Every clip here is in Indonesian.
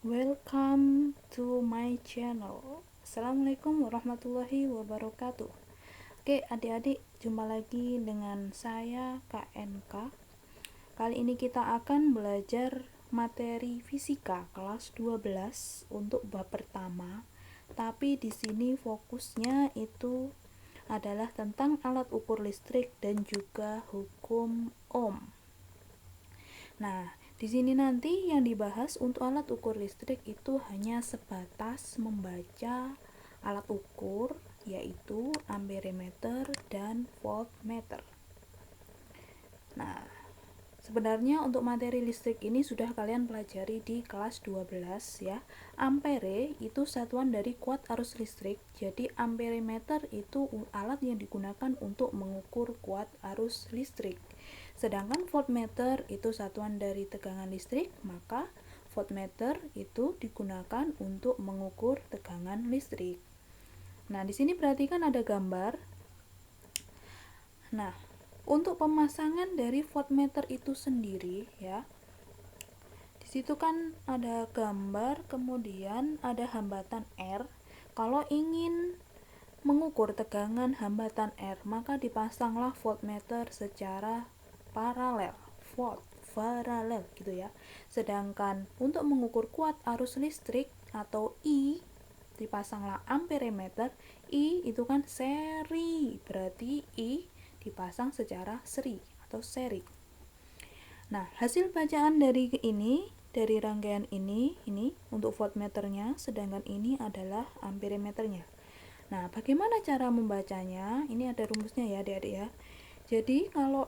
Welcome to my channel. Assalamualaikum warahmatullahi wabarakatuh. Oke, adik-adik, jumpa lagi dengan saya KNK. Kali ini kita akan belajar materi fisika kelas 12 untuk bab pertama. Tapi di sini fokusnya itu adalah tentang alat ukur listrik dan juga hukum Ohm. Nah, di sini nanti yang dibahas untuk alat ukur listrik itu hanya sebatas membaca alat ukur, yaitu amperemeter dan voltmeter. Nah, sebenarnya untuk materi listrik ini sudah kalian pelajari di kelas 12 ya. Ampere itu satuan dari kuat arus listrik. Jadi amperemeter itu alat yang digunakan untuk mengukur kuat arus listrik. Sedangkan voltmeter itu satuan dari tegangan listrik, maka voltmeter itu digunakan untuk mengukur tegangan listrik. Nah, di sini perhatikan ada gambar. Nah, untuk pemasangan dari voltmeter itu sendiri ya. Di situ kan ada gambar, kemudian ada hambatan R. Kalau ingin mengukur tegangan hambatan R, maka dipasanglah voltmeter secara paralel, paralel gitu ya. Sedangkan untuk mengukur kuat arus listrik atau I, dipasanglah amperemeter. I itu kan seri, berarti I dipasang secara seri atau seri. Nah, hasil bacaan dari ini, dari rangkaian ini untuk voltmeternya, sedangkan ini adalah amperemeternya. Nah, bagaimana cara membacanya? Ini ada rumusnya ya, adik-adik ya. Jadi, kalau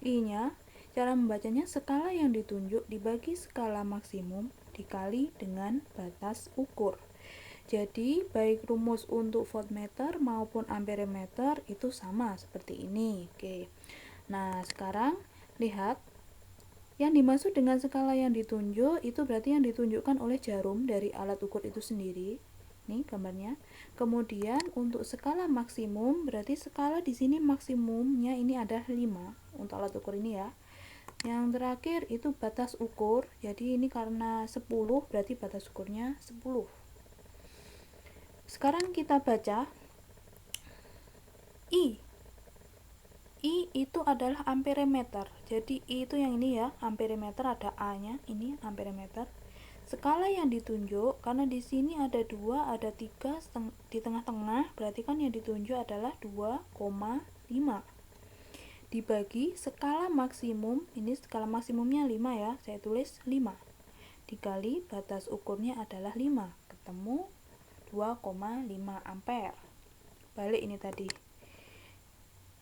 I-nya, cara membacanya skala yang ditunjuk dibagi skala maksimum dikali dengan batas ukur. Jadi, baik rumus untuk voltmeter maupun amperemeter itu sama seperti ini. Oke. Nah, sekarang lihat yang dimaksud dengan skala yang ditunjuk itu berarti yang ditunjukkan oleh jarum dari alat ukur itu sendiri. Nih gambarnya. Kemudian untuk skala maksimum berarti skala di sini maksimumnya ini ada 5 untuk alat ukur ini ya. Yang terakhir itu batas ukur. Jadi ini karena 10 berarti batas ukurnya 10. Sekarang kita baca I. I itu adalah amperemeter. Jadi I itu yang ini ya, amperemeter ada A-nya, ini amperemeter. Skala yang ditunjuk karena di sini ada 2, ada 3 di tengah-tengah, berarti kan yang ditunjuk adalah 2,5 dibagi skala maksimum. Ini skala maksimumnya 5 ya, saya tulis 5 dikali batas ukurnya adalah 5, ketemu 2,5 ampere. Balik ini tadi.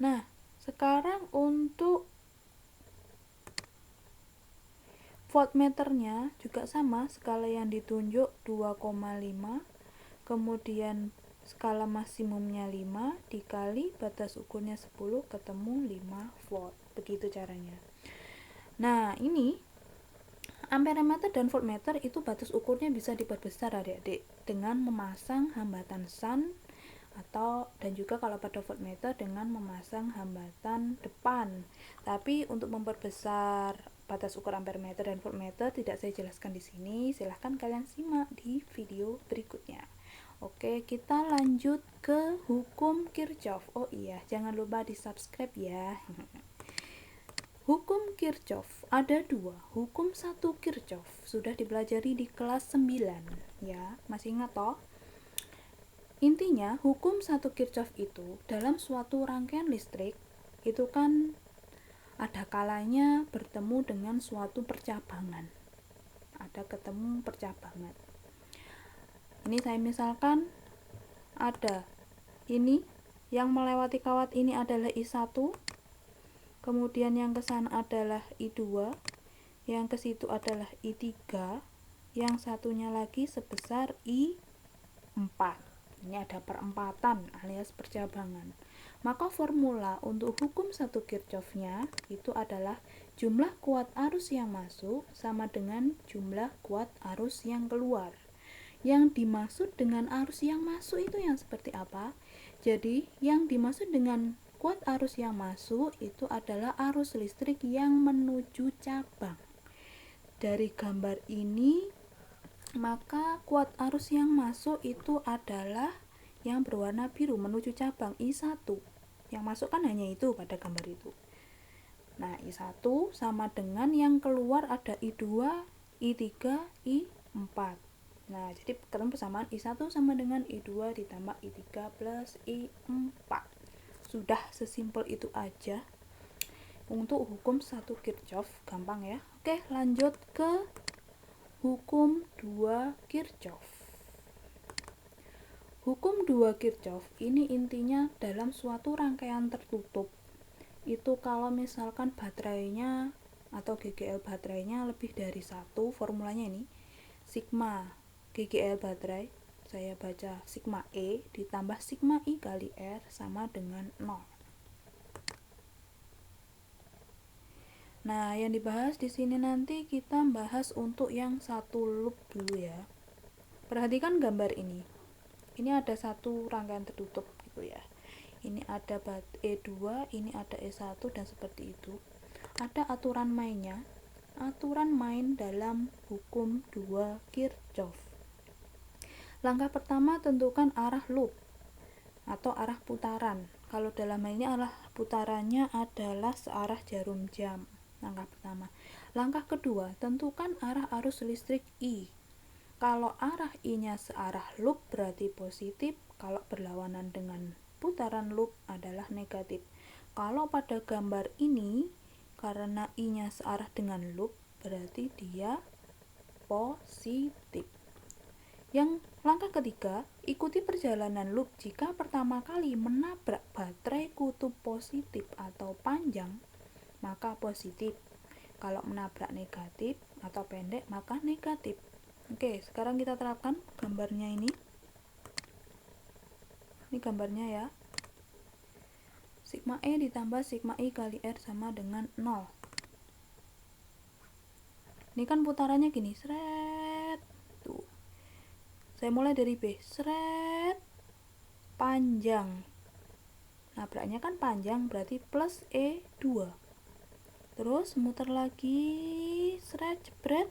Nah, sekarang untuk voltmeternya juga sama, skala yang ditunjuk 2,5, kemudian skala maksimumnya 5 dikali batas ukurnya 10, ketemu 5 volt. Begitu caranya. Nah, ini amperemeter dan voltmeter itu batas ukurnya bisa diperbesar adik-adik dengan memasang hambatan shunt atau dan juga kalau pada voltmeter dengan memasang hambatan depan. Tapi untuk memperbesar batas ukur amperemeter dan voltmeter tidak saya jelaskan di sini. Silahkan kalian simak di video berikutnya. Oke, kita lanjut ke hukum Kirchhoff. Oh iya, jangan lupa di subscribe ya. Hukum Kirchhoff ada 2. Hukum 1 Kirchhoff sudah dipelajari di kelas 9 ya. Masih ingat toh? Intinya, hukum 1 Kirchhoff itu dalam suatu rangkaian listrik itu kan ada kalanya bertemu dengan suatu percabangan. Ada ketemu percabangan. Ini saya misalkan ada ini yang melewati kawat ini adalah I1, kemudian yang ke sana adalah I2, yang ke situ adalah I3, yang satunya lagi sebesar I4. Ini ada perempatan alias percabangan. Maka formula untuk hukum 1 Kirchhoff-nya itu adalah jumlah kuat arus yang masuk sama dengan jumlah kuat arus yang keluar. Yang dimaksud dengan arus yang masuk itu yang seperti apa? Jadi, yang dimaksud dengan kuat arus yang masuk itu adalah arus listrik yang menuju cabang. Dari gambar ini maka kuat arus yang masuk itu adalah yang berwarna biru menuju cabang I1. Yang masuk kan hanya itu pada gambar itu. Nah, I1 sama dengan yang keluar ada I2, I3, I4. Nah, jadi ketemu persamaan I1 sama dengan I2 ditambah I3 plus I4. Sudah sesimpel itu aja untuk hukum 1 Kirchhoff, gampang ya. Oke, lanjut ke hukum 2 Kirchhoff. Hukum 2 Kirchhoff ini intinya dalam suatu rangkaian tertutup. Itu kalau misalkan baterainya atau GGL baterainya lebih dari 1, formulanya ini sigma GGL baterai, saya baca sigma E ditambah sigma I kali R sama dengan 0. Nah, yang dibahas di sini nanti kita bahas untuk yang satu loop dulu ya. Perhatikan gambar ini. Ini ada satu rangkaian tertutup gitu ya. Ini ada E2, ini ada E1 dan seperti itu. Ada aturan mainnya. Aturan main dalam hukum 2 Kirchhoff. Langkah pertama, tentukan arah loop atau arah putaran. Kalau dalam hal ini arah putarannya adalah searah jarum jam. Langkah pertama. Langkah kedua, tentukan arah arus listrik I. Kalau arah I-nya searah loop berarti positif, kalau berlawanan dengan putaran loop adalah negatif. Kalau pada gambar ini, karena I-nya searah dengan loop, berarti dia positif. Yang langkah ketiga, ikuti perjalanan loop. Jika pertama kali menabrak baterai kutub positif atau panjang, maka positif. Kalau menabrak negatif atau pendek, maka negatif. Oke, sekarang kita terapkan gambarnya ini. Ini gambarnya ya. Sigma E ditambah sigma I kali R sama dengan 0. Ini kan putarannya gini, seret. Tuh. Saya mulai dari B, seret. Panjang. Nabraknya kan panjang, berarti plus E2. Terus muter lagi, seret, jebret.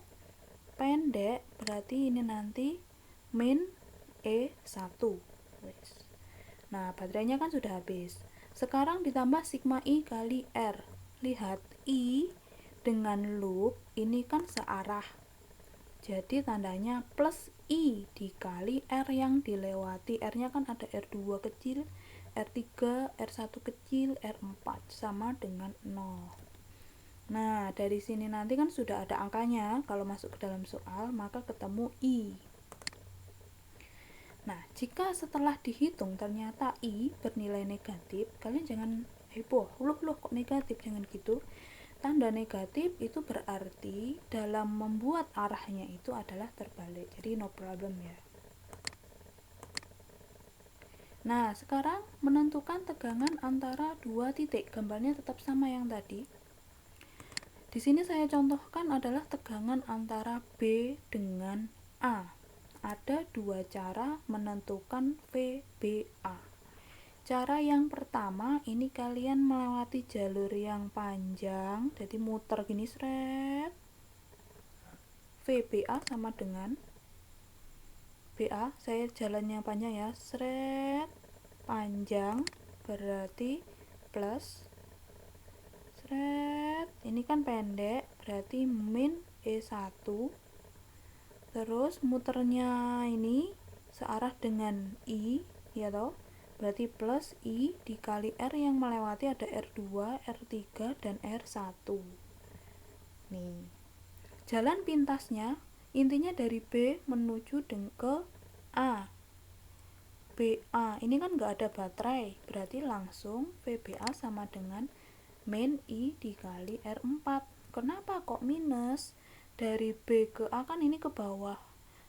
Pendek, berarti ini nanti min E1. Nah, baterainya kan sudah habis. Sekarang ditambah sigma I kali R. Lihat, I dengan loop ini kan searah. Jadi tandanya plus I dikali R yang dilewati. R-nya kan ada R2 kecil, R3, R1 kecil, R4 sama dengan 0. Nah, dari sini nanti kan sudah ada angkanya. Kalau masuk ke dalam soal, maka ketemu I. Nah, jika setelah dihitung ternyata I bernilai negatif, kalian jangan heboh. Loh kok negatif? Jangan gitu. Tanda negatif itu berarti dalam membuat arahnya itu adalah terbalik. Jadi no problem ya. Nah, sekarang menentukan tegangan antara dua titik. Gambarnya tetap sama yang tadi. Di sini saya contohkan adalah tegangan antara B dengan A. Ada dua cara menentukan VBA. Cara yang pertama, ini kalian melewati jalur yang panjang, jadi muter gini seret. VBA sama dengan BA, saya jalannya panjang ya, seret. Panjang berarti plus seret, ini kan pendek berarti min E1. Terus muternya ini searah dengan I ya toh, berarti plus I dikali R yang melewati ada R2, R3 dan R1. Nih, jalan pintasnya intinya dari B menuju ke A. BA ini kan nggak ada baterai, berarti langsung VBA sama dengan min I dikali R4. Kenapa kok minus? Dari B ke A kan ini ke bawah,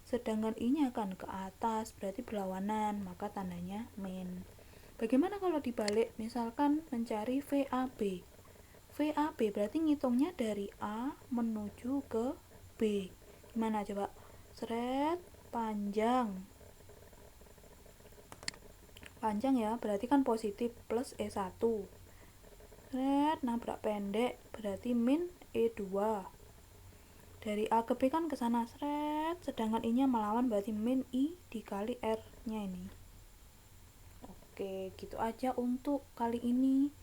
sedangkan I nya kan ke atas, berarti berlawanan, maka tandanya min. Bagaimana kalau dibalik, misalkan mencari VAB? VAB berarti ngitungnya dari A menuju ke B. Gimana coba? Seret, panjang ya, berarti kan positif plus E1. Seret, nabrak pendek berarti min E2. dari A ke B kan ke sana seret, sedangkan I nya melawan, berarti min I dikali R nya ini. Oke, gitu aja untuk kali ini.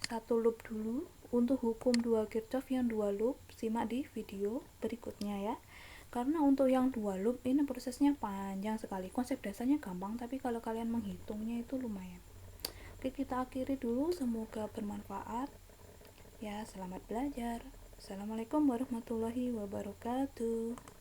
Satu loop dulu. Untuk hukum 2 Kirchhoff yang 2 loop, simak di video berikutnya ya. Karena untuk yang 2 loop ini prosesnya panjang sekali. Konsep dasarnya gampang, tapi kalau kalian menghitungnya itu lumayan. Oke, kita akhiri dulu. Semoga bermanfaat. Ya, selamat belajar. Assalamualaikum warahmatullahi wabarakatuh.